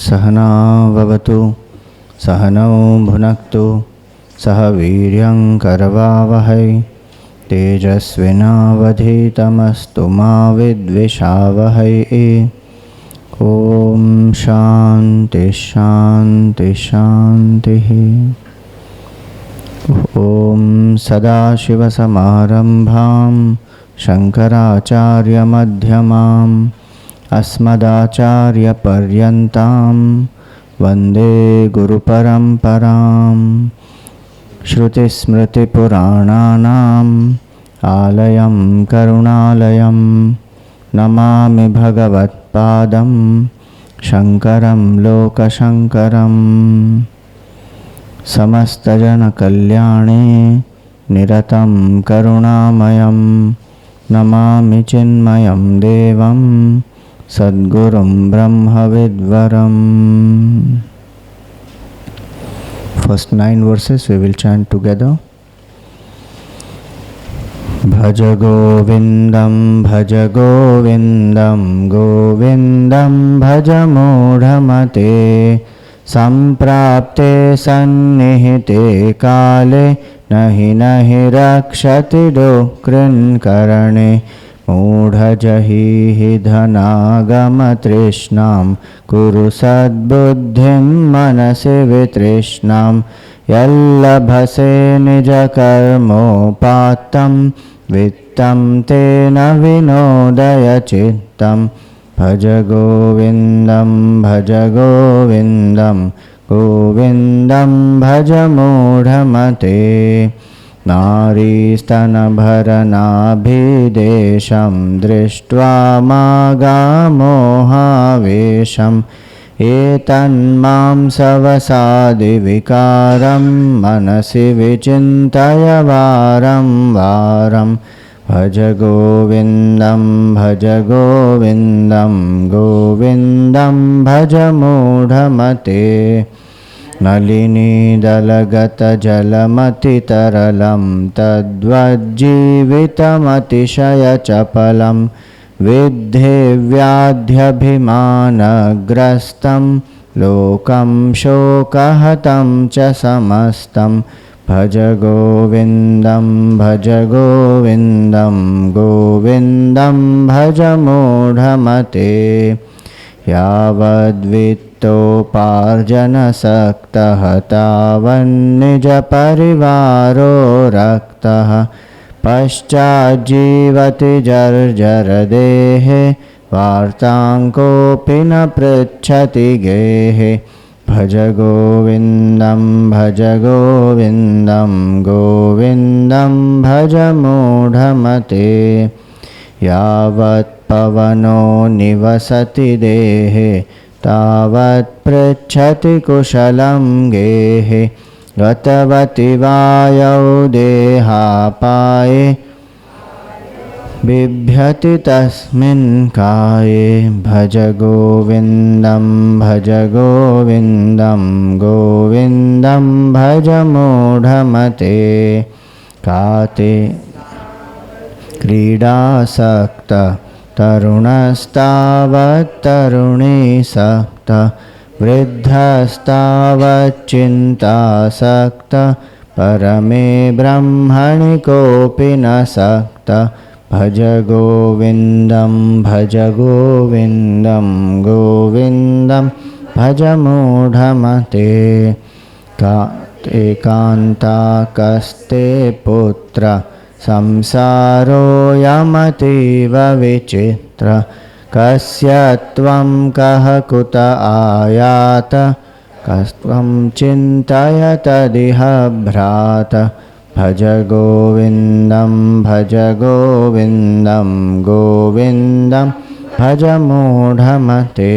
सहनाववतु सहनौ भुनक्तु सह वीर्यं करवावहै तेजस्विनावधीतमस्तु मा विद्विषावहै। ओम शांति शांति शांतिः। ओम सदाशिवसमारंभां शंकराचार्यमध्यमाम् अस्मदाचार्यपर्यन्तां वन्दे गुरुपरम्पराम्। श्रुतिस्मृतिपुराणानाम् आलयं करुणालयं नमामि भगवत्पादं शङ्करं लोकशङ्करम्। समस्तजनकल्याणे निरतं करुणामयं नमामि चिन्मयं देवं सद्गुरुं ब्रह्मविद्वरम्। First 9 verses we will chant together. भज गोविन्दं गोविन्दं भज मूढमते सम्प्राप्ते सन्निहिते काले नहि रक्षति डुक्कृन्करणे। मूढजहि धनागमतृष्णां कुरु सद्बुद्धिं मनसि वितृष्णां यल्लभसे निजकर्मोपात्तं वित्तं तेन विनोदय चित्तं। भज गोविन्दं गोविन्दं भज मूढमते नारीस्तनभरनाभिदेशं दृष्ट्वा मागामोहावेशम् एतन्मांसवसादिविकारं मनसि विचिन्तय वारं वारम्। भज गोविन्दं गोविन्दं भज मूढमते नलिनीदलगतजलमतितरलं तद्वज्जीवितमतिशयचपलं विद्धे व्याध्यभिमानग्रस्तं लोकं शोकहतं च समस्तं। भज गोविन्दं भज मूढमते यावद्वित्तोपार्जनसक्तः तावन्निजपरिवारो रक्तः पश्चाज्जीवति जर्जरदेहे वार्तां कोऽपि न पृच्छति गेहे। भज गोविन्दं भज मूढमते यावत् पवनो निवसति देहे तावत् पृच्छति कुशलं गेहे। गतवति वायौ देहापाये बिभ्यति तस्मिन् काये। भज गोविन्दं भज मूढमते काते क्रीडासक्त तरुणस्तावत्तरुणी सक्त वृद्धस्तावच्चिन्तासक्त परमे ब्रह्मणि कोऽपि न सक्त। भज गोविन्दं भज मूढमते एकान्ताकस्ते पुत्र संसारोऽयमतीव विचित्र। कस्य त्वं कः कुत आयात कस्त्वं चिन्तय तदिह भ्रात। भज गोविन्दं भज मूढमते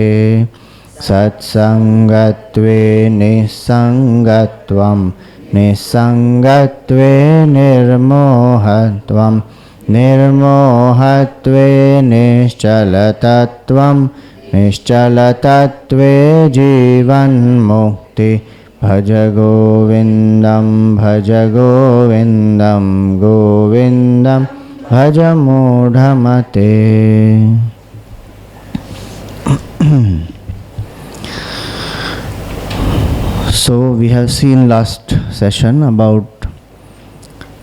सत्सङ्गत्वे निस्सङ्गत्वे निर्मोहत्वं निर्मोहत्वे निश्चलतत्वे जीवन्मुक्ति। भज गोविन्दं भज मूढमते। So we have seen last session about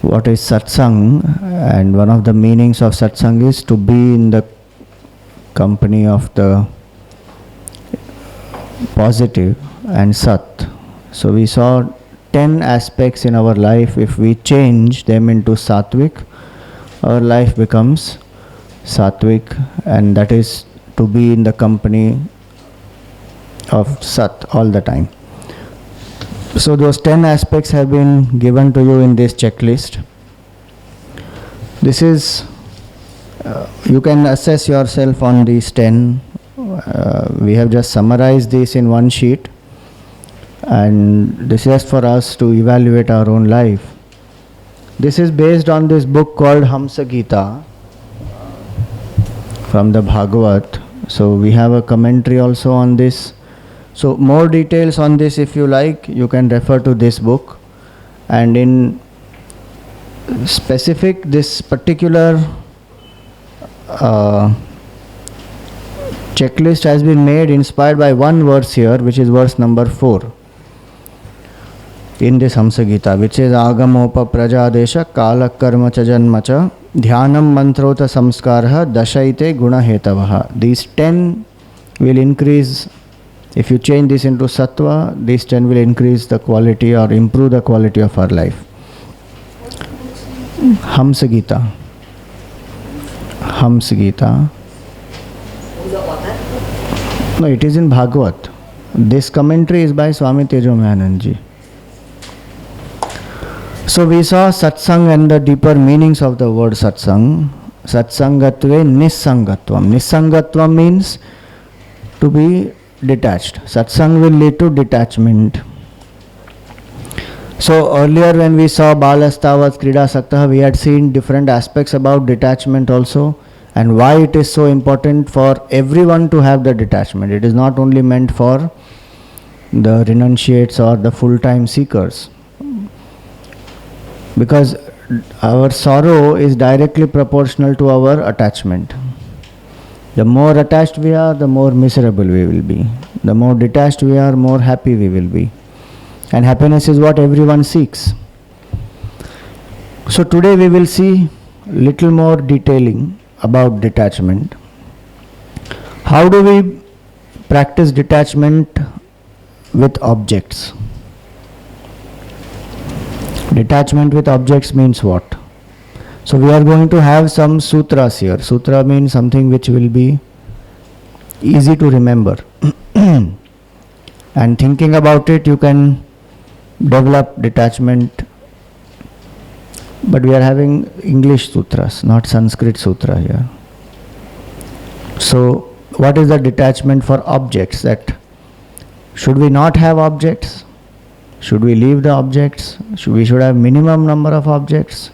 what is satsang, and one of the meanings of satsang is to be in the company of the positive and sat. So we saw 10 aspects in our life. If we change them into sattvic, our life becomes sattvic, and that is to be in the company of sat all the time. So those 10 aspects have been given to you in this checklist. This is, you can assess yourself on these 10. We have just summarized this in one sheet, and this is for us to evaluate our own life. This is based on this book called Hamsa Gita from the Bhagavat. So we have a commentary also on this. So more details on this, if you like, you can refer to this book. And in specific, this particular checklist has been made inspired by one verse here, which is verse number 4 in this Hamsa Gita, which is Agamopa Prajadesha Kala Karma Cha Janma Cha Dhyanam Mantrota Samskarha Dashaite Guna Hetavaha. These 10 will increase. If you change this into sattva, these 10 will increase the quality or improve the quality of our life. Hamsa Gita. Hamsa Gita. No, it is in Bhagavat. This commentary is by Swami Tejomayanand Ji. So we saw satsang and the deeper meanings of the word satsang. Satsangatve nissangatvam. Nissangatvam means to be detached. Satsang will lead to detachment. So earlier when we saw Balastavat Krida Saktah, we had seen different aspects about detachment also, and why it is so important for everyone to have the detachment. It is not only meant for the renunciates or the full-time seekers, because our sorrow is directly proportional to our attachment. The more attached we are, the more miserable we will be. The more detached we are, more happy we will be. And happiness is what everyone seeks. So today we will see little more detailing about detachment. How do we practice detachment with objects? Detachment with objects means what? So we are going to have some sutras here. Sutra means something which will be easy to remember. And thinking about it, you can develop detachment. But we are having English sutras, not Sanskrit sutra here. So what is the detachment for objects? That should we not have objects? Should we leave the objects? We should have minimum number of objects?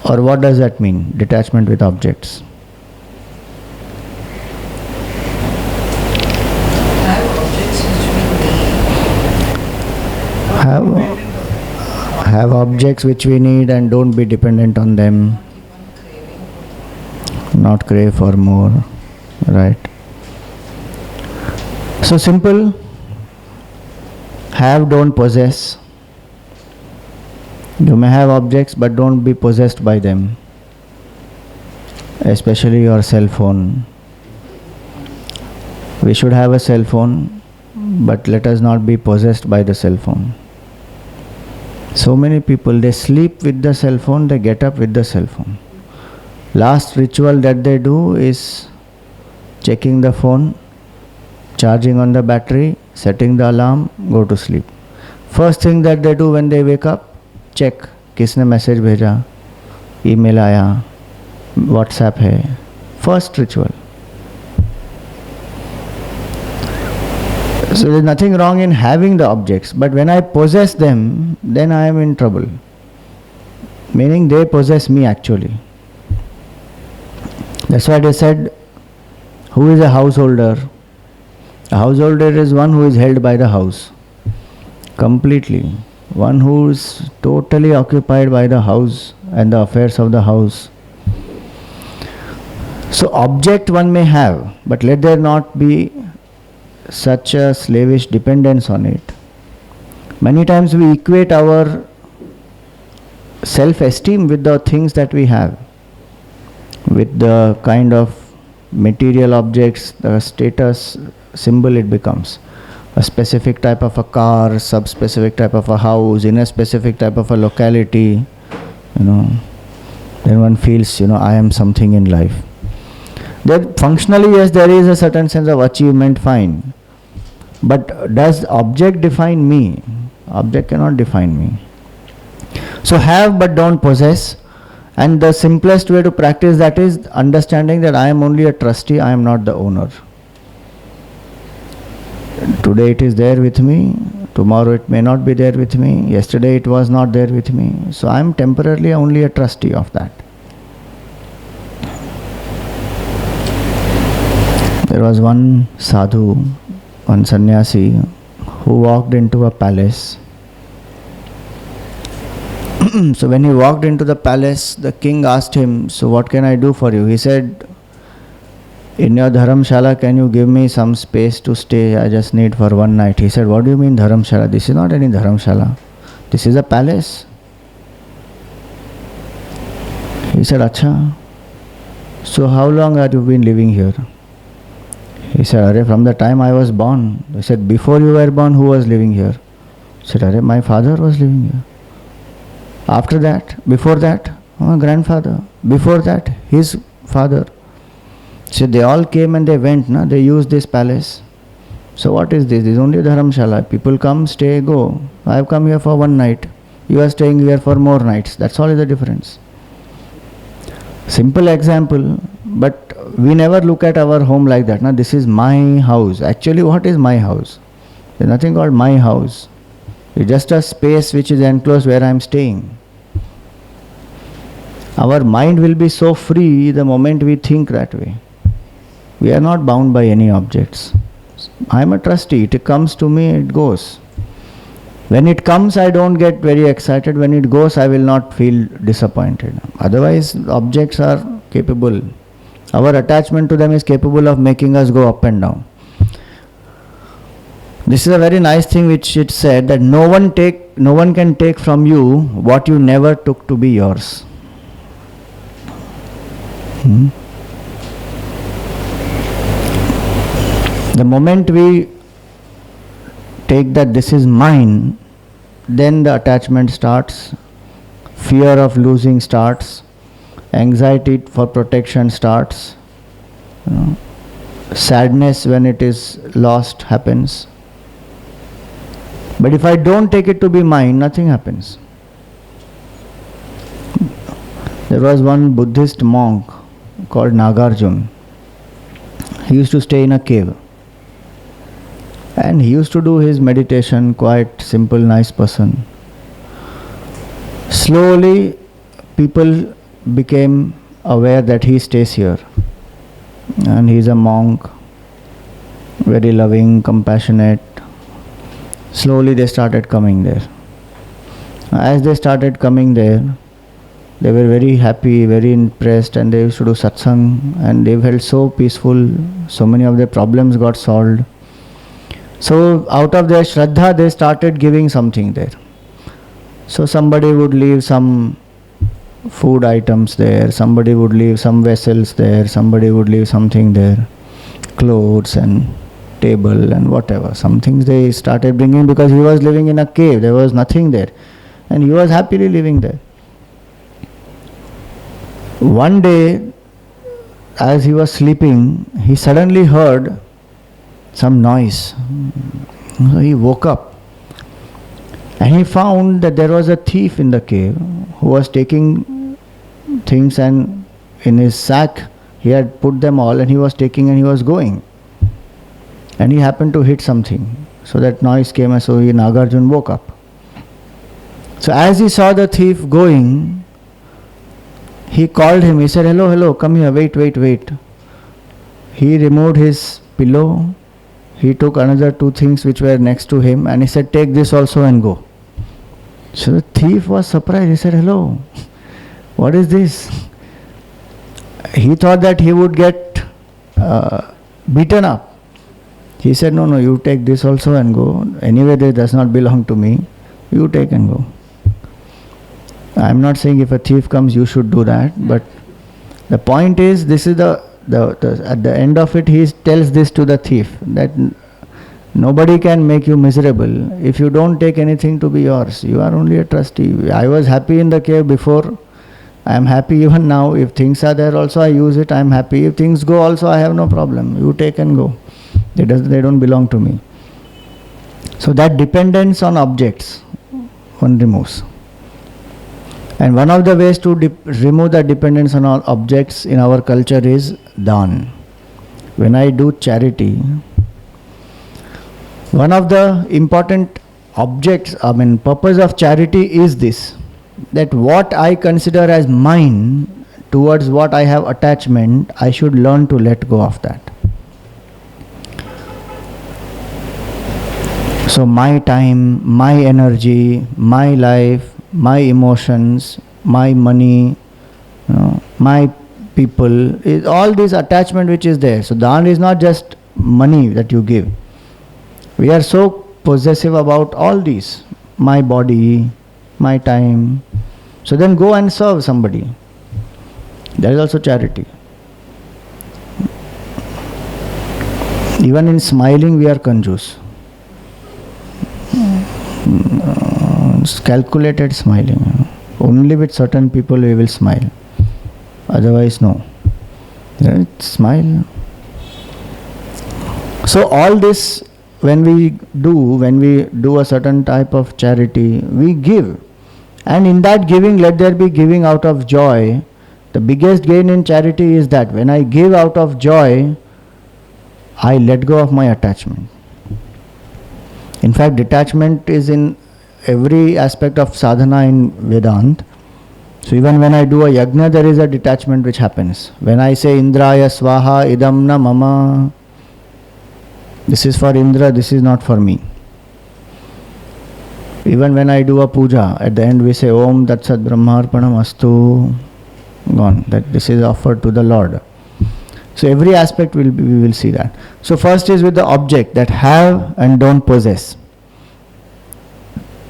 Or what does that mean, detachment with objects? Have objects which we need and don't be dependent on them. Not crave for more, right? So simple. Have, don't possess. You may have objects, but don't be possessed by them. Especially your cell phone. We should have a cell phone, but let us not be possessed by the cell phone. So many people, they sleep with the cell phone, they get up with the cell phone. Last ritual that they do is checking the phone, charging on the battery, setting the alarm, go to sleep. First thing that they do when they wake up, check किसने message भेजा, email आया, WhatsApp है. First ritual. So there is nothing wrong in having the objects, but when I possess them, then I am in trouble. Meaning they possess me actually. That's why they said, who is a householder? A householder is one who is held by the house completely. One who is totally occupied by the house and the affairs of the house. So object one may have, but let there not be such a slavish dependence on it Many times we equate our self-esteem with the things that we have, with the kind of material objects, the status symbol it becomes. A specific type of a car, sub-specific type of a house, in a specific type of a locality, then one feels, I am something in life. That functionally, yes, there is a certain sense of achievement, fine. But does object define me? Object cannot define me. So have but don't possess. And the simplest way to practice that is understanding that I am only a trustee, I am not the owner. Today it is there with me, tomorrow it may not be there with me, yesterday it was not there with me. So I am temporarily only a trustee of that. There was one sadhu, one sannyasi, who walked into a palace. So when he walked into the palace, the king asked him, so what can I do for you? He said, in your dharamshala, can you give me some space to stay? I just need for one night. He said, what do you mean dharamshala? This is not any dharamshala. This is a palace. He said, Acha. So how long have you been living here? He said, Arre, from the time I was born. He said, before you were born, who was living here? He said, Arre, my father was living here. After that, before that, my grandfather. Before that, his father. So they all came and they went, they used this palace. So what is this? This is only dharamshala. People come, stay, go. I have come here for one night. You are staying here for more nights. That's all is the difference. Simple example, but we never look at our home like that. This is my house. Actually, what is my house? There is nothing called my house. It's just a space which is enclosed where I am staying. Our mind will be so free the moment we think that way. We are not bound by any objects. I am a trustee. It comes to me, it goes. When it comes, I don't get very excited. When it goes, I will not feel disappointed. Otherwise, objects are capable. Our attachment to them is capable of making us go up and down. This is a very nice thing which it said, that no one can take from you what you never took to be yours. The moment we take that this is mine, then the attachment starts, fear of losing starts, anxiety for protection starts, sadness when it is lost happens. But if I don't take it to be mine, nothing happens. There was one Buddhist monk called Nagarjuna. He used to stay in a cave. And he used to do his meditation, quite simple, nice person. Slowly, people became aware that he stays here. And he is a monk, very loving, compassionate. Slowly they started coming there. As they started coming there, they were very happy, very impressed, and they used to do satsang, and they felt so peaceful. So many of their problems got solved. So out of their Shraddha, they started giving something there. So somebody would leave some food items there, somebody would leave some vessels there, somebody would leave something there, clothes and table and whatever. Some things they started bringing, because he was living in a cave, there was nothing there. And he was happily living there. One day, as he was sleeping, he suddenly heard some noise. So he woke up and he found that there was a thief in the cave who was taking things, and in his sack he had put them all, and he was taking and he was going. And he happened to hit something. So that noise came, and so Nagarjuna woke up. So as he saw the thief going, he called him. He said, hello, hello, come here, wait. He removed his pillow. He took another two things which were next to him, and he said, take this also and go. So the thief was surprised. He said, hello, what is this? He thought that he would get beaten up. He said, no, you take this also and go. Anyway, this does not belong to me. You take and go. I'm not saying if a thief comes you should do that, but the point is, this is at the end of it, he tells this to the thief, that nobody can make you miserable if you don't take anything to be yours. You are only a trustee. I was happy in the cave before. I am happy even now. If things are there also, I use it. I am happy. If things go also, I have no problem. You take and go. They don't belong to me. So that dependence on objects one removes. And one of the ways to remove the dependence on all objects in our culture is dhan. When I do charity, one of the important purpose of charity is this, that what I consider as mine, towards what I have attachment, I should learn to let go of that. So my time, my energy, my life, my emotions, my money, my people, is all this attachment which is there. So dhan is not just money that you give. We are so possessive about all these. My body, my time. So then go and serve somebody. That is also charity. Even in smiling we are conjuice. Calculated smiling. Only with certain people we will smile. Otherwise no. Smile. So all this, when we do a certain type of charity, we give. And in that giving, let there be giving out of joy. The biggest gain in charity is that when I give out of joy, I let go of my attachment. In fact, detachment is in every aspect of sadhana in Vedanta. So even when I do a yajna, there is a detachment which happens. When I say Indraya Swaha Idam Na Mama, this is for Indra, this is not for me. Even when I do a puja, at the end we say Om Tat Sat Brahmarpanam Astu, gone, that this is offered to the Lord. So every aspect we will see that. So first is with the object, that have and don't possess.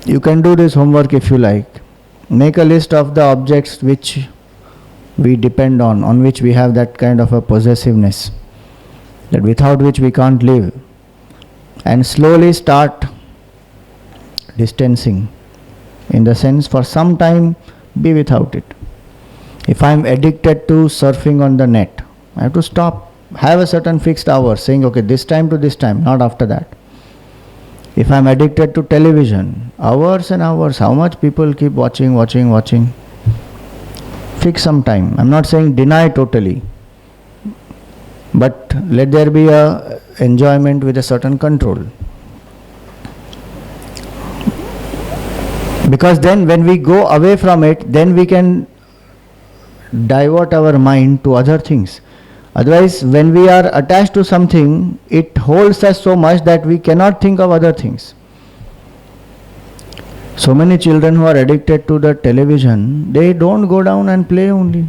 You can do this homework if you like. Make a list of the objects which we depend on which we have that kind of a possessiveness, that without which we can't live. And slowly start distancing. In the sense, for some time be without it. If I am addicted to surfing on the net, I have to stop. Have a certain fixed hour, saying okay, this time to this time, not after that. If I am addicted to television, hours and hours, how much people keep watching. Fix some time. I am not saying deny totally, but let there be a enjoyment with a certain control. Because then when we go away from it, then we can divert our mind to other things. Otherwise, when we are attached to something, it holds us so much that we cannot think of other things. So many children who are addicted to the television, they don't go down and play only.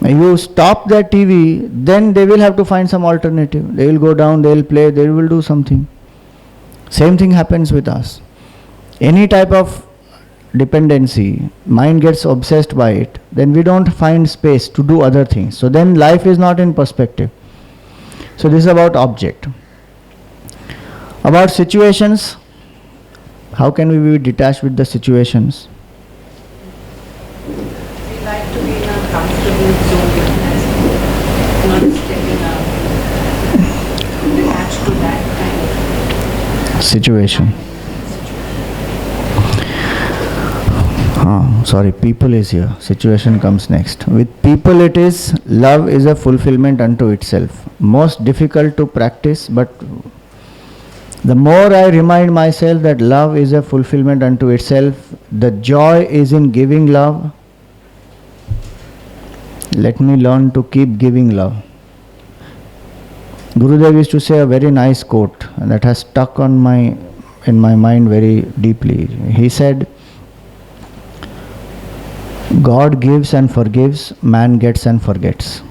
You stop the TV, then they will have to find some alternative. They will go down, they will play, they will do something. Same thing happens with us. Any type of dependency, mind gets obsessed by it, then we don't find space to do other things. So then life is not in perspective. So this is about object. About situations, how can we be detached with the situations? We like to be in a comfortable zone, not stepping out, attached to that kind of Situation. Sorry, people is here. Situation comes next. With people it is, love is a fulfillment unto itself. Most difficult to practice, but the more I remind myself that love is a fulfillment unto itself, the joy is in giving love. Let me learn to keep giving love. Gurudev used to say a very nice quote, and that has stuck in my mind very deeply. He said, God gives and forgives, man gets and forgets.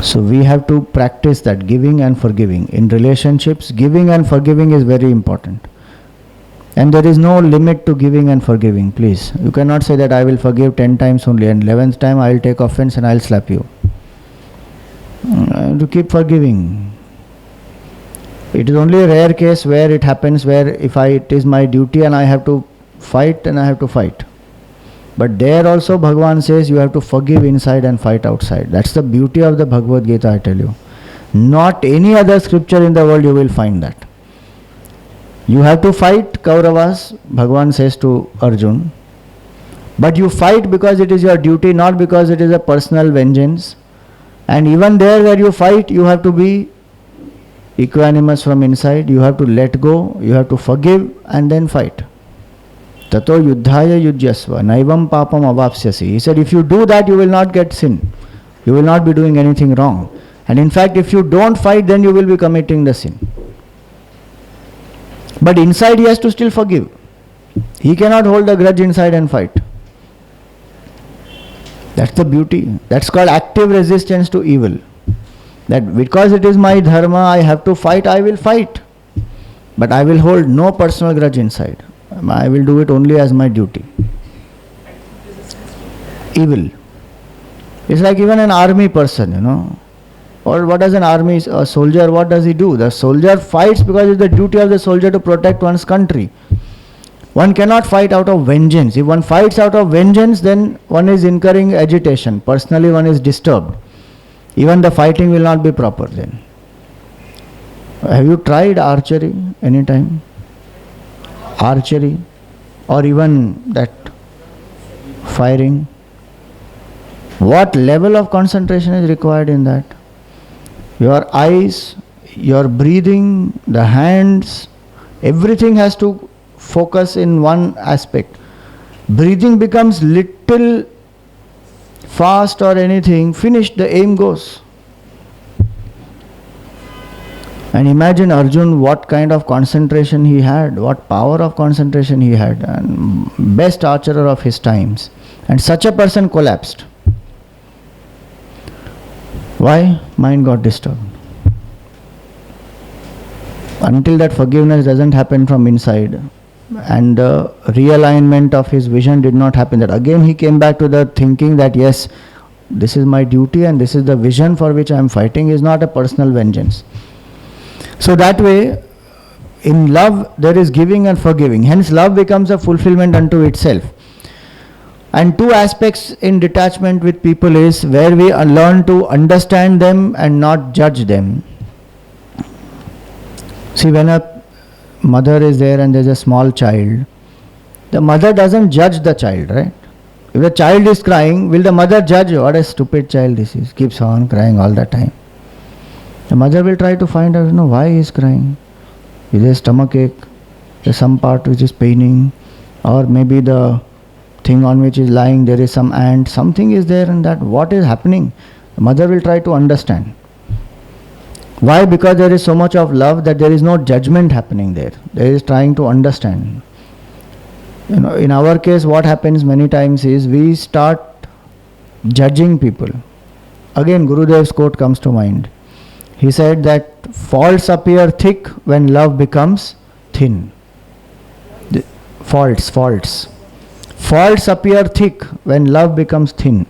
So we have to practice that, giving and forgiving. In relationships, giving and forgiving is very important. And there is no limit to giving and forgiving, please. You cannot say that I will forgive 10 times only and 11th time I will take offense and I will slap you. To keep forgiving. It is only a rare case where it happens, where it is my duty and I have to fight, and I have to fight. But there also Bhagavan says you have to forgive inside and fight outside. That's the beauty of the Bhagavad Gita, I tell you. Not any other scripture in the world you will find that. You have to fight Kauravas, Bhagavan says to Arjun. But you fight because it is your duty, not because it is a personal vengeance. And even there where you fight, you have to be equanimous from inside. You have to let go, you have to forgive and then fight. Tato yuddhaya yujyasva naivam papam avapsyasi. He said, if you do that, you will not get sin. You will not be doing anything wrong. And in fact, if you don't fight, then you will be committing the sin. But inside he has to still forgive. He cannot hold a grudge inside and fight. That's the beauty. That's called active resistance to evil. That because it is my dharma, I have to fight, I will fight. But I will hold no personal grudge inside. I will do it only as my duty. Evil. It's like even an army person, Or what does a soldier, what does he do? The soldier fights because it's the duty of the soldier to protect one's country. One cannot fight out of vengeance. If one fights out of vengeance, then one is incurring agitation. Personally, one is disturbed. Even the fighting will not be proper then. Have you tried archery anytime? Archery? Or even that firing? What level of concentration is required in that? Your eyes, your breathing, the hands, everything has to focus in one aspect. Breathing becomes little fast or anything, finished, the aim goes. And imagine Arjun, what kind of concentration he had, what power of concentration he had, and best archer of his times. And such a person collapsed. Why? Mind got disturbed. Until that forgiveness doesn't happen from inside, and the realignment of his vision did not happen, that again he came back to the thinking that yes, this is my duty and this is the vision for which I am fighting, is not a personal vengeance. So that way, in love there is giving and forgiving. Hence love becomes a fulfillment unto itself. And two aspects in detachment with people is where we learn to understand them and not judge them. See, when a mother is there and there is a small child, the mother doesn't judge the child, right? If the child is crying, will the mother judge, what a stupid child this is, keeps on crying all the time? The mother will try to find out, why he is crying. Is there stomach ache? There's some part which is paining, or maybe the thing on which is lying, there is some ant, something is there in that, what is happening? The mother will try to understand. Why? Because there is so much of love that there is no judgment happening there. There is trying to understand. In our case, what happens many times is we start judging people. Again, Gurudev's quote comes to mind. He said that faults appear thick when love becomes thin. Faults. Faults appear thick when love becomes thin.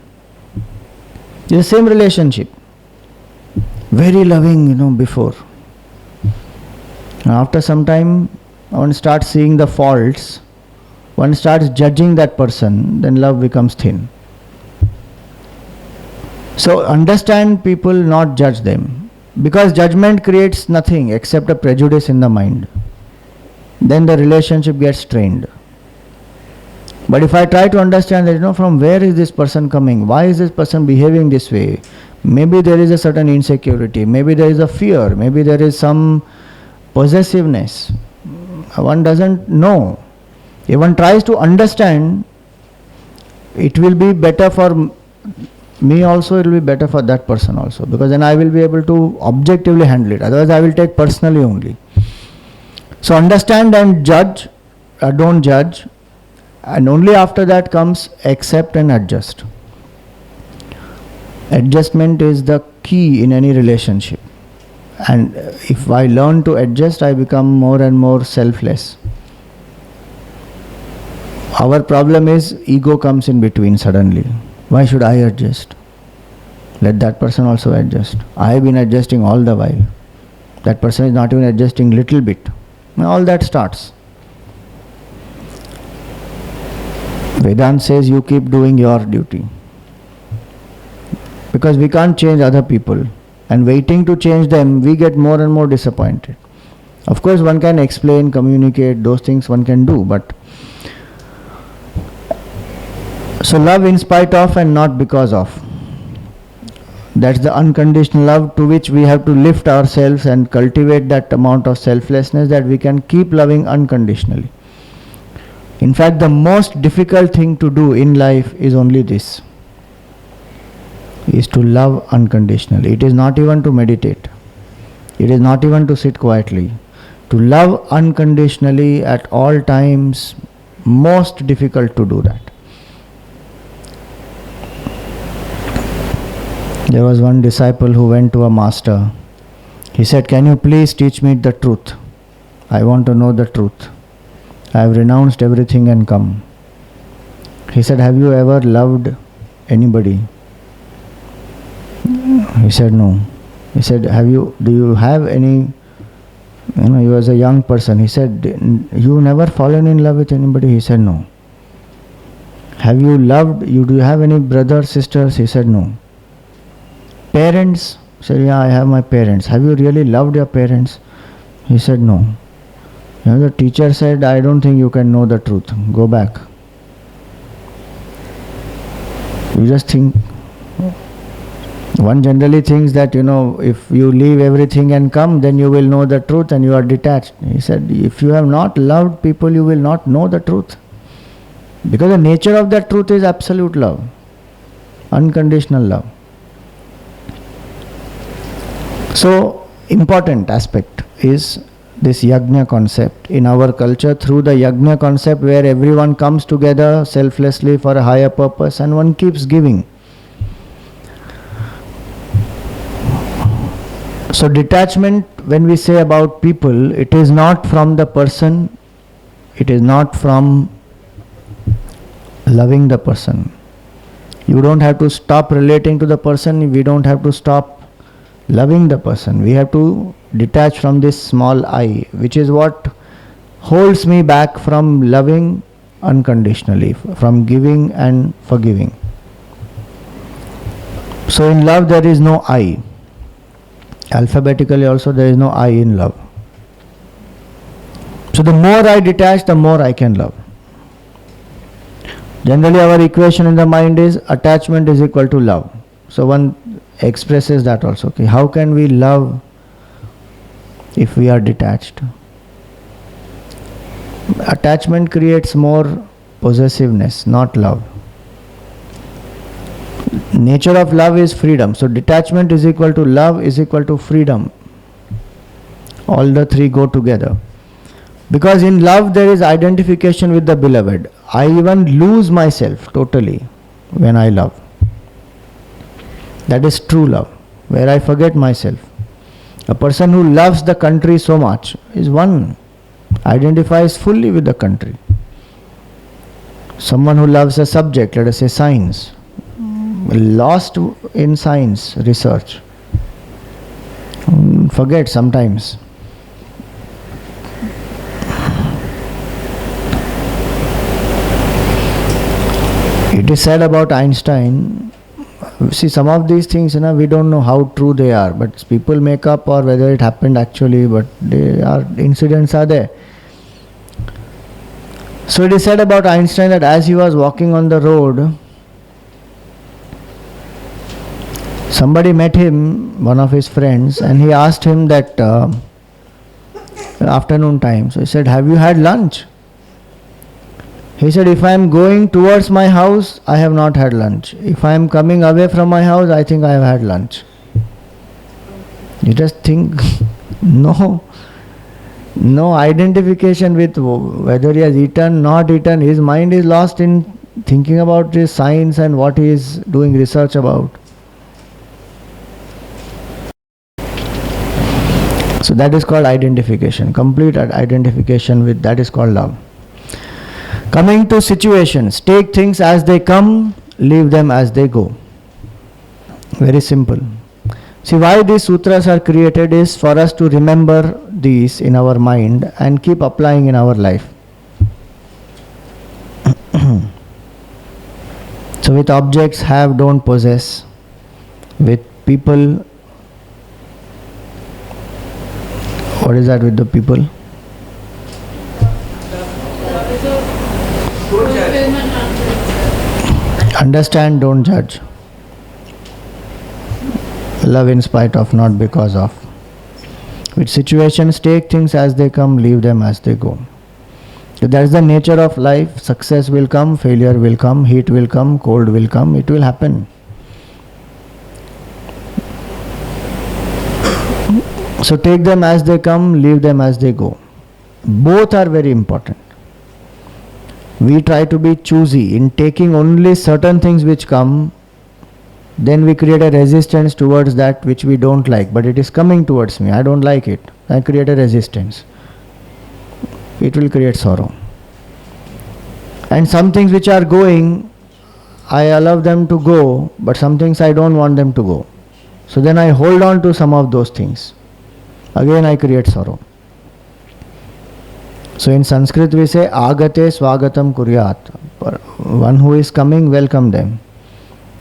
It's the same relationship. Very loving, before. After some time, one starts seeing the faults, one starts judging that person, then love becomes thin. So understand people, not judge them. Because judgment creates nothing except a prejudice in the mind. Then the relationship gets strained. But if I try to understand that, from where is this person coming? Why is this person behaving this way? Maybe there is a certain insecurity, maybe there is a fear, maybe there is some possessiveness. One doesn't know. If one tries to understand, it will be better for me also, it will be better for that person also. Because then I will be able to objectively handle it. Otherwise I will take personally only. So understand and judge, don't judge. And only after that comes accept and adjust. Adjustment is the key in any relationship. And if I learn to adjust, I become more and more selfless. Our problem is ego comes in between suddenly. Why should I adjust? Let that person also adjust. I have been adjusting all the while. That person is not even adjusting little bit. All that starts. Vedanta says you keep doing your duty. Because we can't change other people. And waiting to change them, we get more and more disappointed. Of course, one can explain, communicate, those things one can do, but so love in spite of and not because of. That's the unconditional love to which we have to lift ourselves and cultivate that amount of selflessness that we can keep loving unconditionally. In fact, the most difficult thing to do in life is only this, is to love unconditionally. It is not even to meditate. It is not even to sit quietly. To love unconditionally at all times, most difficult to do that. There was one disciple who went to a master. He said, "Can you please teach me the truth? I want to know the truth. I have renounced everything and come." He said, "Have you ever loved anybody?" He said, "No." He said, do you have any, he was a young person. He said, "You never fallen in love with anybody?" He said, "No." "Have you loved, do you have any brothers, sisters?" He said, "No." "Parents?" He said, "Yeah, I have my parents." "Have you really loved your parents?" He said, "No." The teacher said, "I don't think you can know the truth. Go back." You just think, one generally thinks that, if you leave everything and come, then you will know the truth and you are detached. He said, if you have not loved people, you will not know the truth. Because the nature of that truth is absolute love, unconditional love. So, important aspect is this yajna concept. In our culture, through the yajna concept where everyone comes together selflessly for a higher purpose and one keeps giving. So detachment, when we say about people, it is not from the person, it is not from loving the person. You don't have to stop relating to the person, we don't have to stop loving the person. We have to detach from this small I, which is what holds me back from loving unconditionally, from giving and forgiving. So in love there is no I. Alphabetically also there is no I in love. So the more I detach, the more I can love. Generally our equation in the mind is attachment is equal to love. So one expresses that also. Okay, how can we love if we are detached? Attachment creates more possessiveness, not love. Nature of love is freedom. So detachment is equal to love is equal to freedom. All the three go together. Because in love there is identification with the beloved. I even lose myself totally when I love. That is true love, where I forget myself. A person who loves the country so much is one, identifies fully with the country. Someone who loves a subject, let us say science, lost in science research, forget sometimes. It is said about Einstein, see some of these things, we don't know how true they are, but people make up or whether it happened actually, but incidents are there. So it is said about Einstein that as he was walking on the road, somebody met him, one of his friends, and he asked him that afternoon time. So he said, "Have you had lunch?" He said, "If I am going towards my house, I have not had lunch. If I am coming away from my house, I think I have had lunch." You just think, no identification with whether he has eaten, not eaten. His mind is lost in thinking about his science and what he is doing research about. So that is called identification, complete identification with, that is called love. Coming to situations, take things as they come, leave them as they go. Very simple. See, why these sutras are created is for us to remember these in our mind and keep applying in our life. So with objects, have, don't, possess. With people, what is that with the people? Understand, don't judge. Love in spite of, not because of. With situations, take things as they come, leave them as they go. So that is the nature of life. Success will come, failure will come, heat will come, cold will come, it will happen. So take them as they come, leave them as they go. Both are very important. We try to be choosy in taking only certain things which come, then we create a resistance towards that which we don't like, but it is coming towards me, I don't like it, I create a resistance. It will create sorrow. And some things which are going, I allow them to go, but some things I don't want them to go. So then I hold on to some of those things. Again I create sorrow. So in Sanskrit we say agate swagatam kuryat. One who is coming, welcome them.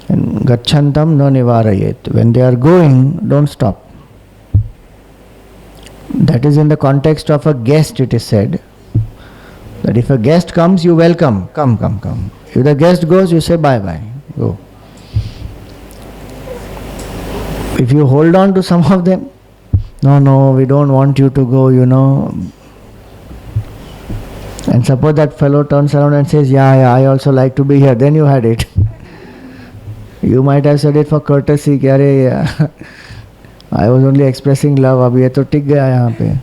And gachantam no nivarayet. When they are going, don't stop. That is in the context of a guest, it is said. That if a guest comes, you welcome. Come, come, come. If the guest goes, you say bye bye. Go. If you hold on to some of them, no, we don't want you to go, And suppose that fellow turns around and says, yeah, I also like to be here. Then you had it. You might have said it for courtesy. I was only expressing love. Abhi ye to tik gaya yahan pe.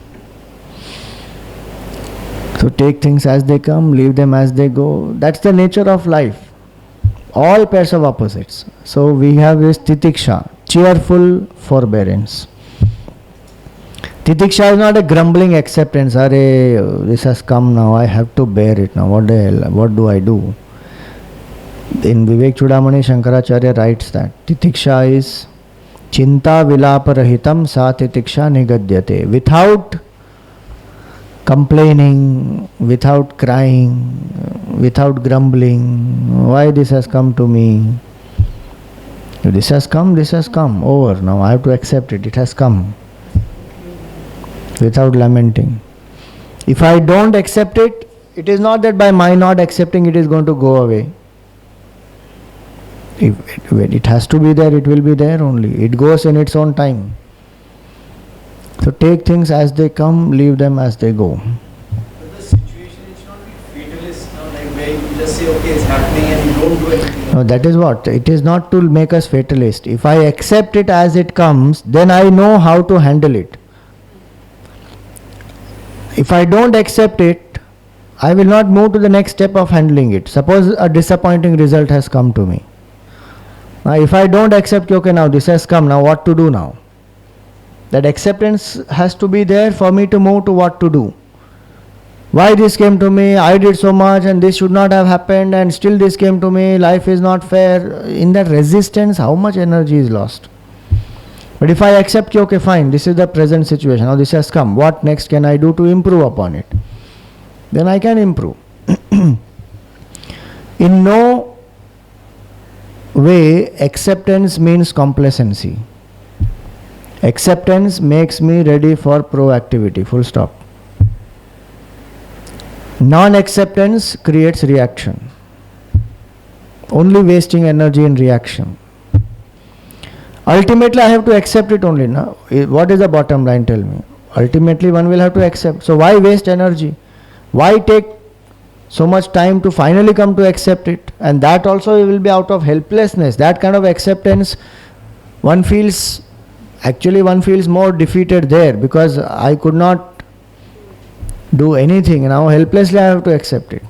So take things as they come, leave them as they go. That's the nature of life. All pairs of opposites. So we have this titiksha, cheerful forbearance. Titiksha is not a grumbling acceptance. This has come now, I have to bear it now. What the hell? What do I do? In Vivek Chudamani, Shankaracharya writes that Titiksha is Chinta Vilaparahitam Sa Titiksha Nigadyate. Without complaining, without crying, without grumbling, why this has come to me? If this has come, over. Now I have to accept it, it has come. Without lamenting. If I don't accept it, it is not that by my not accepting it is going to go away. If it has to be there, it will be there only. It goes in its own time. So take things as they come, leave them as they go. But the situation, it should not be fatalist now, like where you just say, okay, it's happening and you don't do anything. No, that is what. It is not to make us fatalist. If I accept it as it comes, then I know how to handle it. If I don't accept it, I will not move to the next step of handling it. Suppose a disappointing result has come to me. Now if I don't accept, okay, now this has come, now what to do now? That acceptance has to be there for me to move to what to do. Why this came to me, I did so much and this should not have happened and still this came to me, life is not fair. In that resistance, how much energy is lost? But if I accept, okay, fine, this is the present situation, now this has come, what next can I do to improve upon it? Then I can improve. In no way acceptance means complacency. Acceptance makes me ready for proactivity, full stop. Non-acceptance creates reaction. Only wasting energy in reaction. Ultimately I have to accept it only. Now, what is the bottom line, tell me? Ultimately one will have to accept. So why waste energy? Why take so much time to finally come to accept it? And that also will be out of helplessness. That kind of acceptance, one feels more defeated there, because I could not do anything. Now helplessly I have to accept it.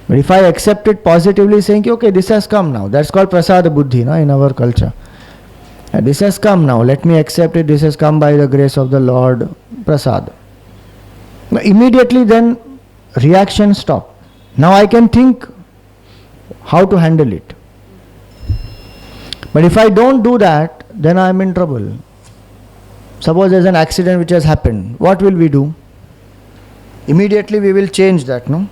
But if I accept it positively, saying, okay, this has come now. That's called prasada buddhi in our culture. And this has come now. Let me accept it. This has come by the grace of the Lord. Prasad. Immediately then reaction stop. Now I can think how to handle it. But if I don't do that, then I am in trouble. Suppose there's an accident which has happened. What will we do? Immediately we will change that, no?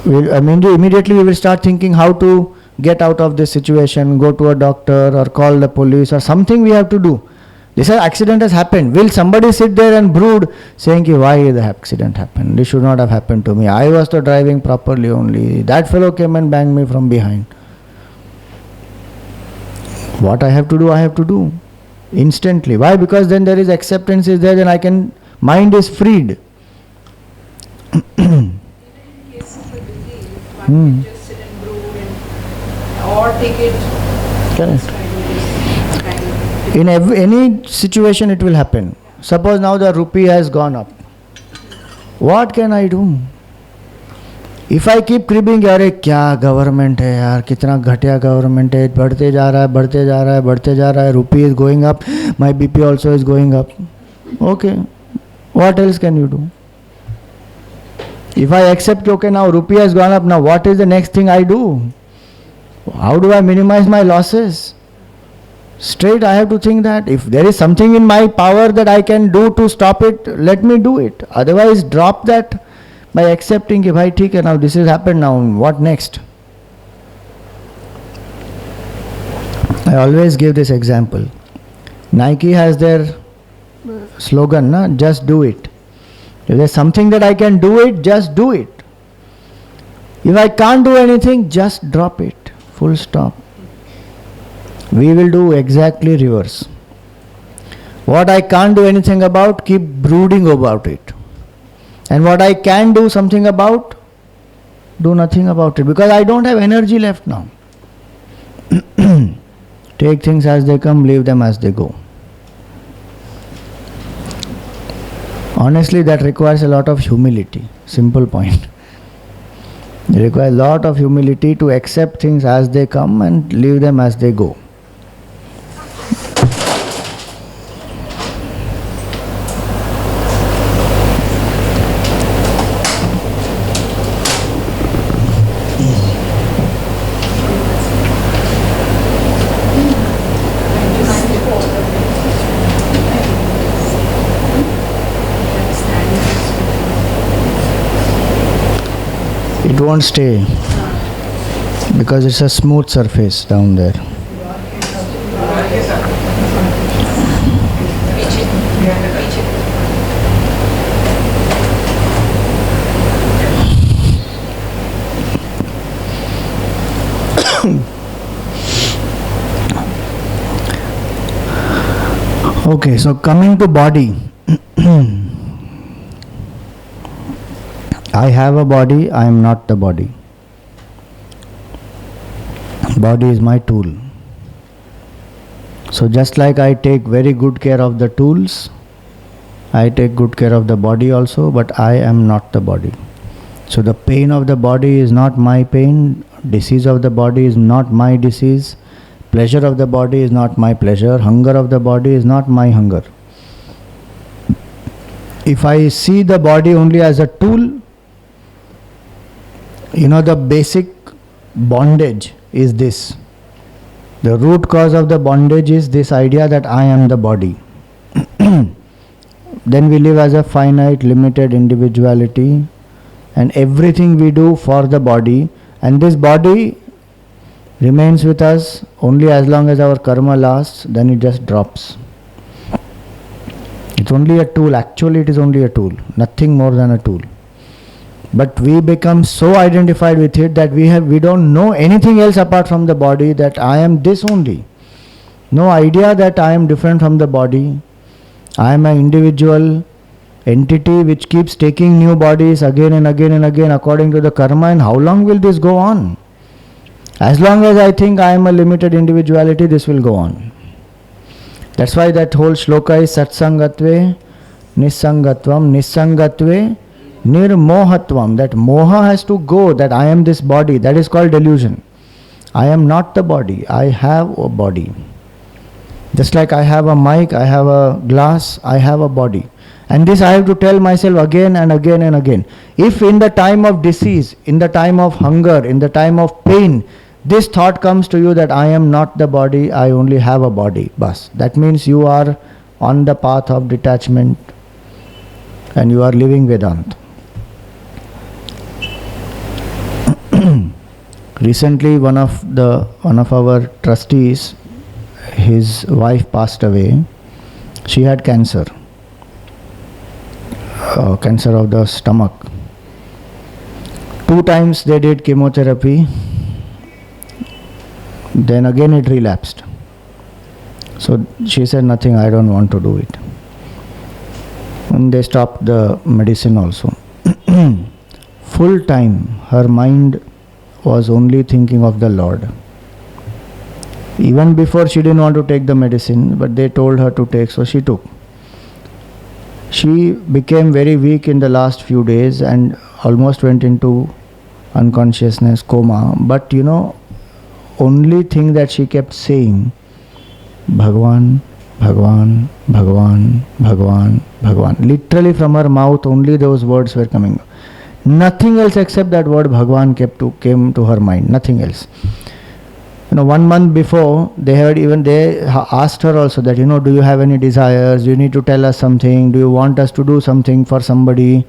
Immediately we will start thinking how to get out of this situation, go to a doctor or call the police or something we have to do. This accident has happened. Will somebody sit there and brood saying, why the accident happened? This should not have happened to me. I was the driving properly only. That fellow came and banged me from behind. What I have to do, I have to do. Instantly. Why? Because then there is acceptance is there, then mind is freed. In case of a disease, one can just sit and brood or take it. Correct. In any situation it will happen. Suppose now the rupee has gone up. What can I do? If I keep cribbing, अरे क्या government है यार, कितना घटिया government है, बढ़ते जा रहा है, rupee is going up, my BP also is going up. Okay, what else can you do? If I accept, okay, now rupee has gone up, now what is the next thing I do? How do I minimize my losses? Straight I have to think that if there is something in my power that I can do to stop it, let me do it. Otherwise drop that by accepting, bhai theek hai, now this has happened, now what next? I always give this example. Nike has their slogan, na? Just do it. If there's something that I can do it, just do it. If I can't do anything, just drop it. Full stop. We will do exactly reverse. What I can't do anything about, keep brooding about it. And what I can do something about, do nothing about it. Because I don't have energy left now. Take things as they come, leave them as they go. Honestly, that requires a lot of humility. Simple point. It requires a lot of humility to accept things as they come and leave them as they go. It won't stay because it's a smooth surface down there. Okay, so coming to body. I have a body, I am not the body. Body is my tool. So just like I take very good care of the tools, I take good care of the body also, but I am not the body. So the pain of the body is not my pain, disease of the body is not my disease, pleasure of the body is not my pleasure, hunger of the body is not my hunger. If I see the body only as a tool, the basic bondage is this. The root cause of the bondage is this idea that I am the body. Then we live as a finite, limited individuality, and everything we do for the body, and this body remains with us only as long as our karma lasts, then it just drops. It's only a tool. Actually, it is only a tool, nothing more than a tool. But we become so identified with it that we don't know anything else apart from the body, that I am this only. No idea that I am different from the body. I am an individual entity which keeps taking new bodies again and again and again according to the karma. And how long will this go on? As long as I think I am a limited individuality, this will go on. That's why that whole shloka is satsangatve nissangatvam nissangatve nirmohatvam. That moha has to go, that I am this body. That is called delusion. I am not the body. I have a body. Just like I have a mic, I have a glass, I have a body. And this I have to tell myself again and again and again. If in the time of disease, in the time of hunger, in the time of pain, this thought comes to you that I am not the body, I only have a body, bas. That means you are on the path of detachment and you are living Vedanta. Recently, one of our trustees, his wife passed away. She had cancer. Cancer of the stomach. 2 times they did chemotherapy, then again it relapsed. So she said, nothing, I don't want to do it. And they stopped the medicine also. Full time her mind was only thinking of the Lord. Even before she didn't want to take the medicine, but they told her to take, so she took. She became very weak in the last few days and almost went into unconsciousness, coma. But only thing that she kept saying, Bhagwan, Bhagwan, Bhagwan, Bhagwan, Bhagwan. Literally from her mouth only those words were coming. Nothing else except that word Bhagwan came to her mind. Nothing else. 1 month before, they asked her also that, do you have any desires? Do you need to tell us something? Do you want us to do something for somebody?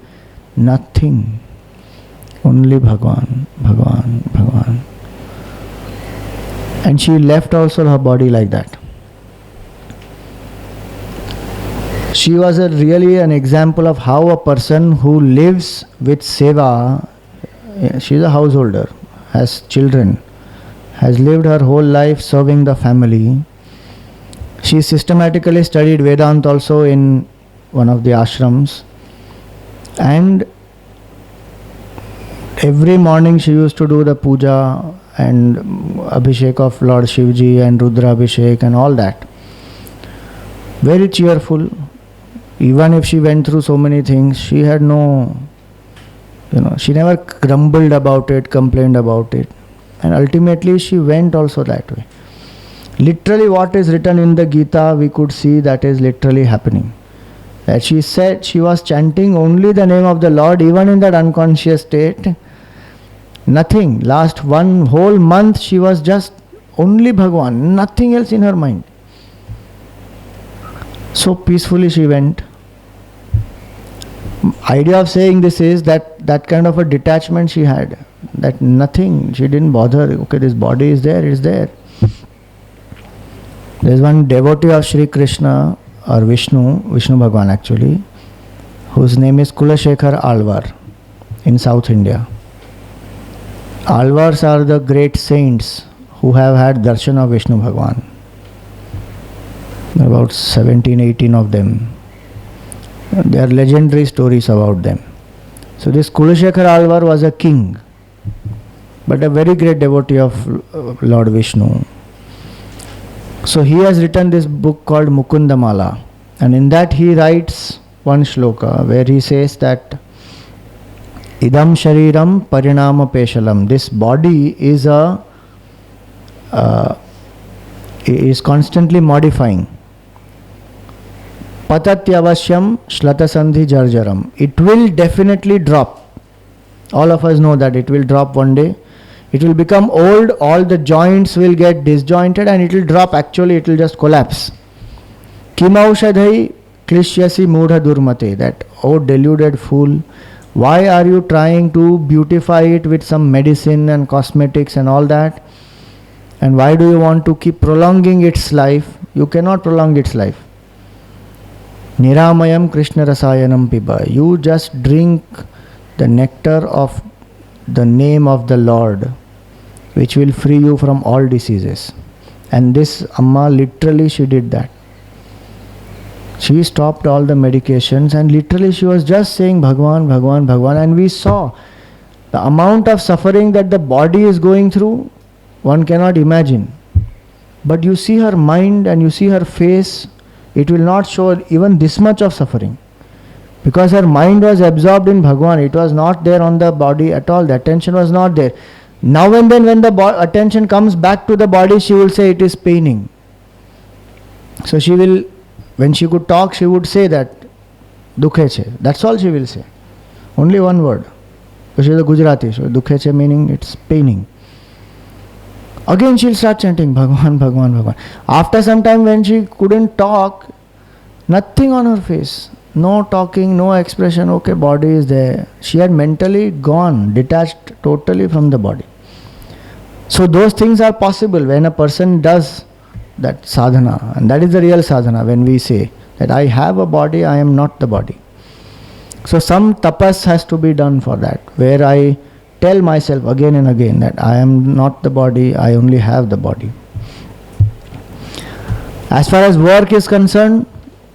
Nothing. Only Bhagwan, Bhagwan, Bhagwan. And she left also her body like that. She was really an example of how a person who lives with seva, she's a householder, has children, has lived her whole life serving the family. She systematically studied Vedanta also in one of the ashrams, and every morning she used to do the puja and Abhishek of Lord Shivji and Rudra Abhishek and all that. Very cheerful. Even if she went through so many things, she had no, she never grumbled about it, complained about it. And ultimately she went also that way. Literally what is written in the Gita, we could see that is literally happening. That she said she was chanting only the name of the Lord even in that unconscious state. Nothing. Last 1 whole month she was just only Bhagwan, nothing else in her mind. So peacefully she went. Idea of saying this is that kind of a detachment she had. That nothing, she didn't bother. Okay, this body is there, it's there. There is one devotee of Sri Krishna or Vishnu Bhagwan actually, whose name is Kulashekar Alvar in South India. Alvars are the great saints who have had darshan of Vishnu Bhagwan. About 17, 18 of them. There are legendary stories about them. So this Kulashekar Alvar was a king, but a very great devotee of Lord Vishnu. So he has written this book called Mukundamala, and in that he writes one shloka where he says that Idam Shariram Parinama Peshalam. This body is is constantly modifying. Patatyavashyam Shlatasandhi Jarjaram. It will definitely drop. All of us know that it will drop one day. It will become old, all the joints will get disjointed and it will drop. Actually, it will just collapse. Kimaushadhai Klishyasi Mudha Durmate. That, oh deluded fool, why are you trying to beautify it with some medicine and cosmetics and all that? And why do you want to keep prolonging its life? You cannot prolong its life. Niramayam Krishna Rasayanam Piba. You just drink the nectar of the name of the Lord, which will free you from all diseases. And this Amma, literally she did that. She stopped all the medications and literally she was just saying Bhagwan, Bhagwan, Bhagwan. And we saw the amount of suffering that the body is going through, one cannot imagine. But you see her mind and you see her face, it will not show even this much of suffering. Because her mind was absorbed in Bhagwan, it was not there on the body at all, the attention was not there. Now and then when the attention comes back to the body, she will say it is paining. So she will, when she could talk, she would say that dukhe che. That's all she will say. Only one word. Because she is a Gujarati, so dukhe che meaning it's paining. Again she'll start chanting Bhagwan, Bhagwan, Bhagwan. After some time when she couldn't talk, nothing on her face. No talking, no expression, okay, body is there. She had mentally gone, detached totally from the body. So those things are possible when a person does that sadhana, and that is the real sadhana, when we say that I have a body, I am not the body. So some tapas has to be done for that, where I tell myself again and again that I am not the body, I only have the body. As far as work is concerned,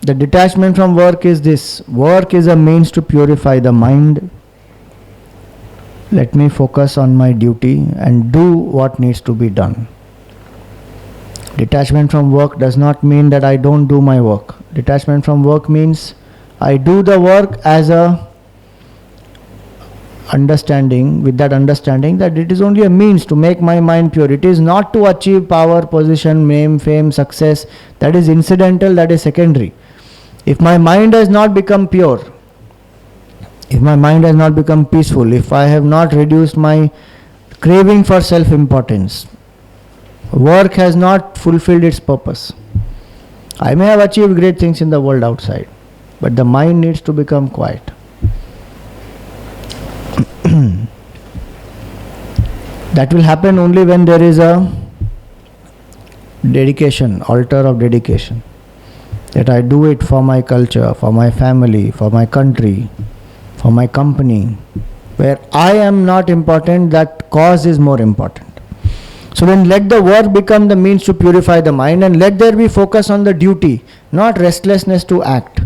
the detachment from work is this. Work is a means to purify the mind. Let me focus on my duty and do what needs to be done. Detachment from work does not mean that I don't do my work. Detachment from work means I do the work as a understanding, with that understanding that it is only a means to make my mind pure. It is not to achieve power, position, name, fame, success. That is incidental, that is secondary. If my mind has not become pure, if my mind has not become peaceful, if I have not reduced my craving for self-importance, work has not fulfilled its purpose. I may have achieved great things in the world outside, but the mind needs to become quiet. That will happen only when there is a dedication, altar of dedication. That I do it for my culture, for my family, for my country, for my company. Where I am not important, that cause is more important. So then let the work become the means to purify the mind, and let there be focus on the duty, not restlessness to act.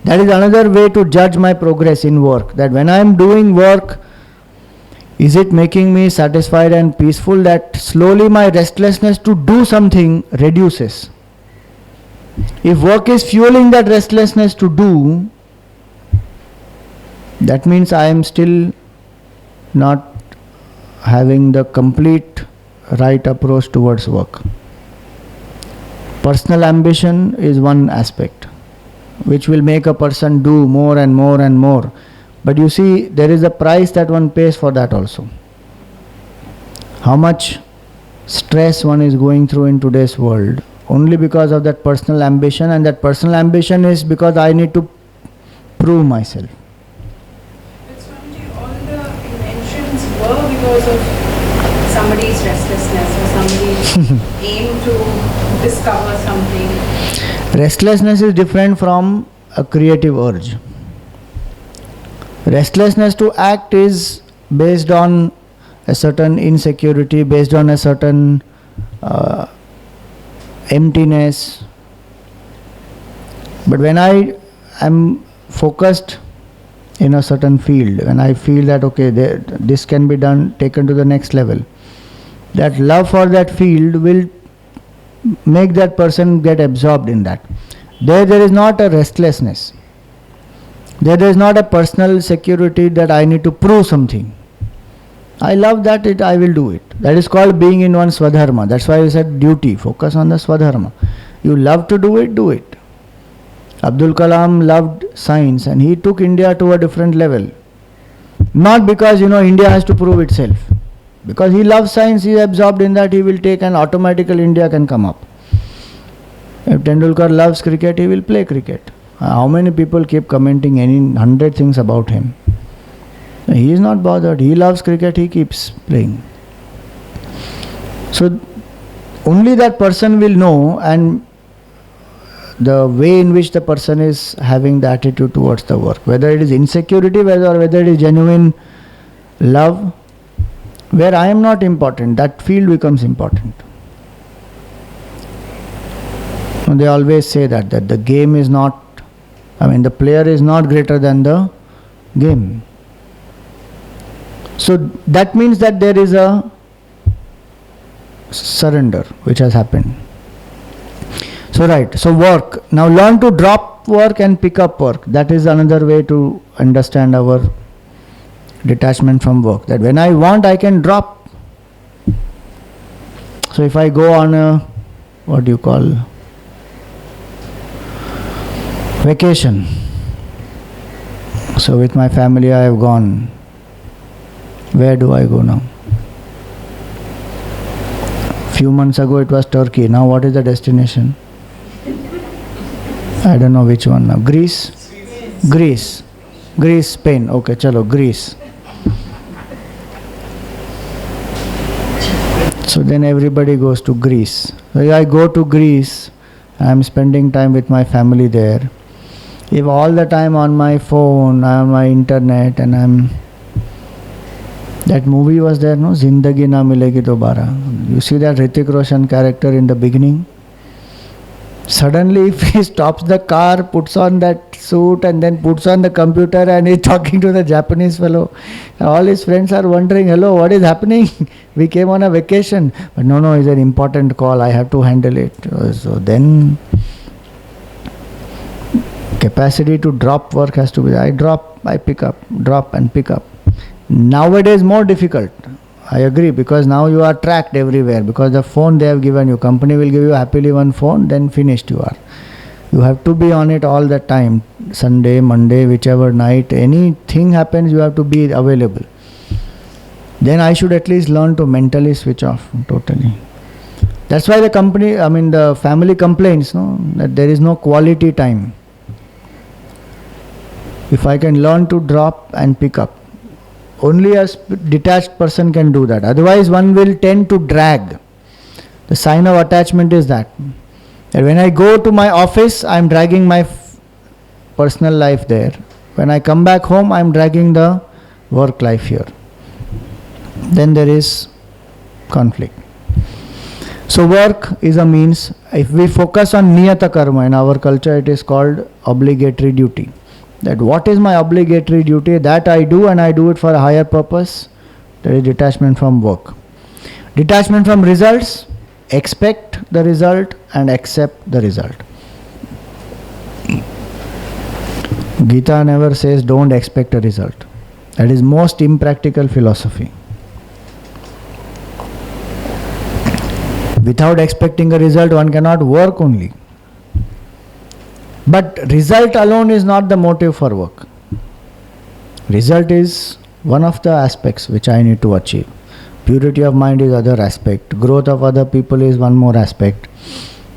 That is another way to judge my progress in work. That when I am doing work, is it making me satisfied and peaceful? That slowly my restlessness to do something reduces. If work is fueling that restlessness to do, that means I am still not having the complete right approach towards work. Personal ambition is one aspect which will make a person do more and more and more. But you see, there is a price that one pays for that also. How much stress one is going through in today's world only because of that personal ambition, and that personal ambition is because I need to prove myself. But Swamiji, all the inventions were because of somebody's restlessness or somebody's aim to discover something. Restlessness is different from a creative urge. Restlessness to act is based on a certain insecurity, based on a certain emptiness. But when I am focused in a certain field, when I feel that okay, this can be done, taken to the next level, that love for that field will make that person get absorbed in that. There is not a restlessness. There is not a personal security that I need to prove something. I love that, I will do it. That is called being in one's Swadharma. That's why I said duty, focus on the Swadharma. You love to do it, do it. Abdul Kalam loved science and he took India to a different level. Not because India has to prove itself. Because he loves science, he is absorbed in that, he will take and automatically India can come up. If Tendulkar loves cricket, he will play cricket. How many people keep commenting 100 things about him? He is not bothered. He loves cricket, he keeps playing. So only that person will know, and the way in which the person is having the attitude towards the work, whether it is insecurity, whether it is genuine love, where I am not important, that field becomes important. They always say that the game is not, the player is not greater than the game. So that means that there is a surrender which has happened. So work. Now learn to drop work and pick up work. That is another way to understand our detachment from work. That when I want, I can drop. So if I go on a, vacation, So with my family I have gone. Where do I go now? Few months ago it was Turkey. Now what is the destination? I don't know which one now. Greece? Greece. Greece, Spain. Okay, chalo, Greece. So then everybody goes to Greece. So I go to Greece. I am spending time with my family there. If all the time on my phone, on my internet, and I'm... That movie was there, no? Zindagi Na Milegi Dobara. You see that Hrithik Roshan character in the beginning? Suddenly if he stops the car, puts on that suit and then puts on the computer and is talking to the Japanese fellow. All his friends are wondering, hello, what is happening? We came on a vacation. But no, it's an important call. I have to handle it. So then capacity to drop work has to be, I drop, I pick up, drop and pick up. Nowadays more difficult. I agree, because now you are tracked everywhere, because the phone they have given you, company will give you happily one phone, then finished you are. You have to be on it all the time. Sunday, Monday, whichever night, anything happens, you have to be available. Then I should at least learn to mentally switch off totally. That's why the family complains, no, that there is no quality time. If I can learn to drop and pick up, only a detached person can do that. Otherwise one will tend to drag. The sign of attachment is that. And when I go to my office, I am dragging my personal life there. When I come back home, I am dragging the work life here. Then there is conflict. So work is a means. If we focus on niyata karma, in our culture it is called obligatory duty. That what is my obligatory duty, that I do, and I do it for a higher purpose. There is detachment from work. Detachment from results, expect the result and accept the result. Gita never says don't expect a result. That is most impractical philosophy. Without expecting a result, one cannot work only. But result alone is not the motive for work. Result is one of the aspects which I need to achieve. Purity of mind is other aspect. Growth of other people is one more aspect.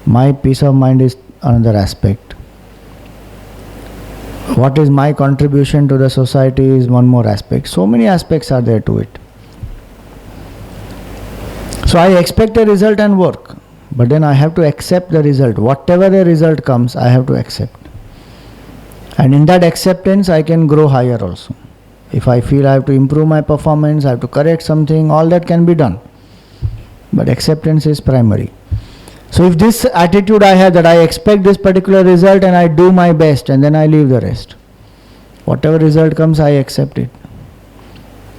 My peace of mind is another aspect. What is my contribution to the society is one more aspect. So many aspects are there to it. So I expect a result and work. But then I have to accept the result. Whatever the result comes, I have to accept. And in that acceptance, I can grow higher also. If I feel I have to improve my performance, I have to correct something, all that can be done. But acceptance is primary. So if this attitude I have, that I expect this particular result and I do my best and then I leave the rest. Whatever result comes, I accept it.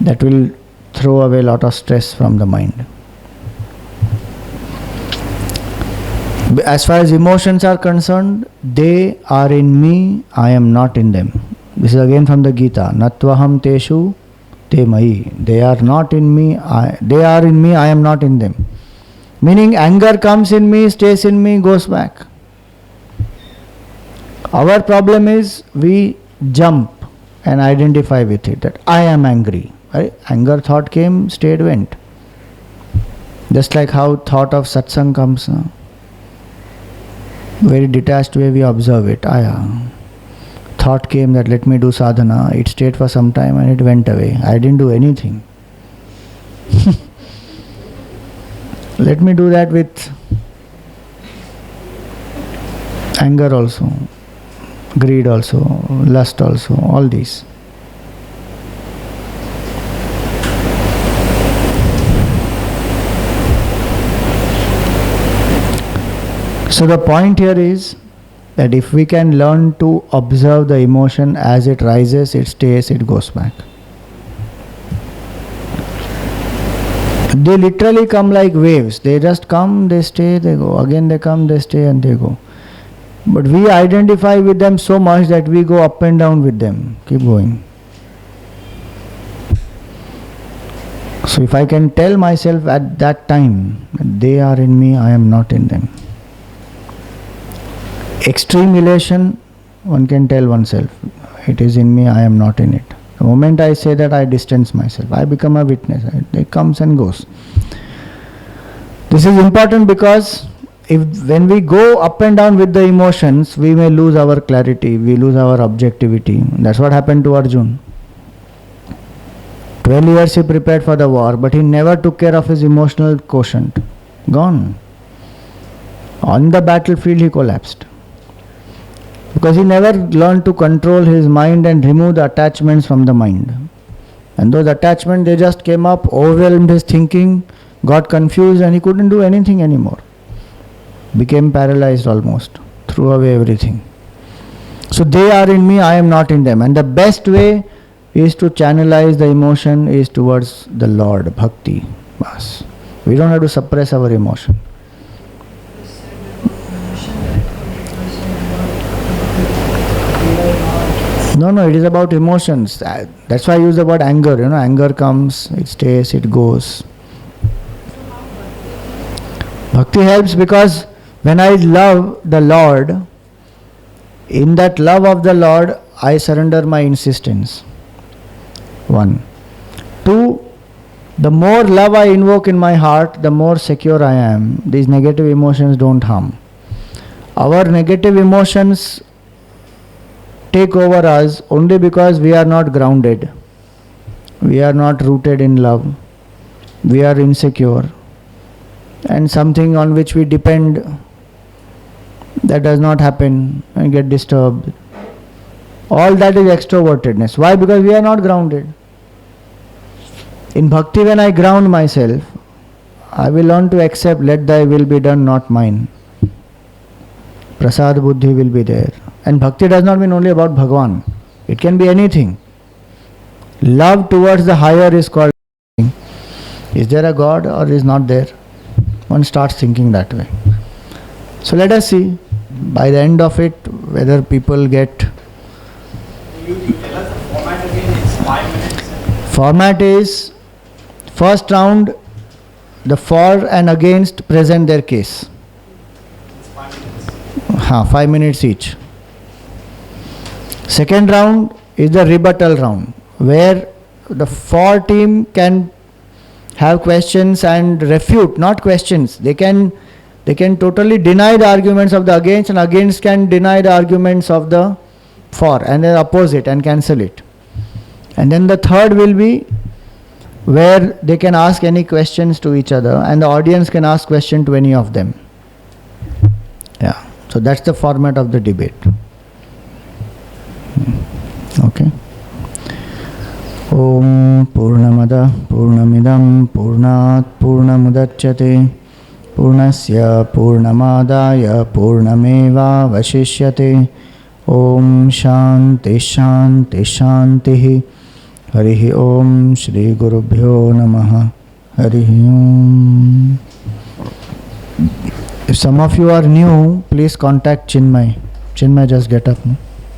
That will throw away a lot of stress from the mind. As far as emotions are concerned, they are in me, I am not in them. This is again from the Gita. Natvaham teshu te mai. They are not in me, they are in me, I am not in them. Meaning anger comes in me, stays in me, goes back. Our problem is we jump and identify with it, that I am angry. Right? Anger thought came, stayed, went. Just like how thought of satsang comes. Very detached way we observe it. Thought came that let me do sadhana. It stayed for some time and it went away. I didn't do anything. Let me do that with anger also, greed also, lust also, all these. So the point here is that if we can learn to observe the emotion as it rises, it stays, it goes back. They literally come like waves. They just come, they stay, they go. Again they come, they stay and they go. But we identify with them so much that we go up and down with them. Keep going. So if I can tell myself at that time that they are in me, I am not in them. Extreme elation, one can tell oneself, It is in me, I am not in it. The moment I say that, I distance myself. I become a witness. It comes and goes. This is important because when we go up and down with the emotions, we may lose our clarity, we lose our objectivity. That's what happened to Arjun. 12 years he prepared for the war, but he never took care of his emotional quotient. Gone. On the battlefield he collapsed. Because he never learned to control his mind and remove the attachments from the mind. And those attachments, they just came up, overwhelmed his thinking, got confused, and he couldn't do anything anymore. Became paralyzed almost, threw away everything. So they are in me, I am not in them. And the best way is to channelize the emotion is towards the Lord, bhakti. Bas. We don't have to suppress our emotion. No, it is about emotions. That's why I use the word anger. Anger comes, it stays, it goes. Bhakti helps because when I love the Lord, in that love of the Lord, I surrender my insistence. 1. 2. The more love I invoke in my heart, the more secure I am. These negative emotions don't harm. Our negative emotions take over us only because we are not grounded. We are not rooted in love. We are insecure. And something on which we depend, that does not happen and get disturbed. All that is extrovertedness. Why? Because we are not grounded. In bhakti, when I ground myself, I will learn to accept, let thy will be done, not mine. Prasad buddhi will be there. And bhakti does not mean only about Bhagwan. It can be anything. Love towards the higher is called. Is there a God or is not there? One starts thinking that way. So let us see by the end of it whether people get. You tell us the format again, it's 5 minutes. Format is first round, the for and against present their case. It's 5 minutes. 5 minutes each. Second round is the rebuttal round, where the for team can have questions and refute, not questions. They can totally deny the arguments of the against, and against can deny the arguments of the for, and then oppose it and cancel it. And then the third will be where they can ask any questions to each other, and the audience can ask question to any of them. Yeah. So that's the format of the debate. Okay. Om Purnamada Purnamidam Purnat Purnamudachyate Purnasya Purnamadaya Purnameva Vashishyate. Om Shanti Shanti Shanti. Harihi Om Shri Gurubhyo Namaha. Harihi Om. If some of you are new, please contact Chinmay. Chinmay, just get up. No?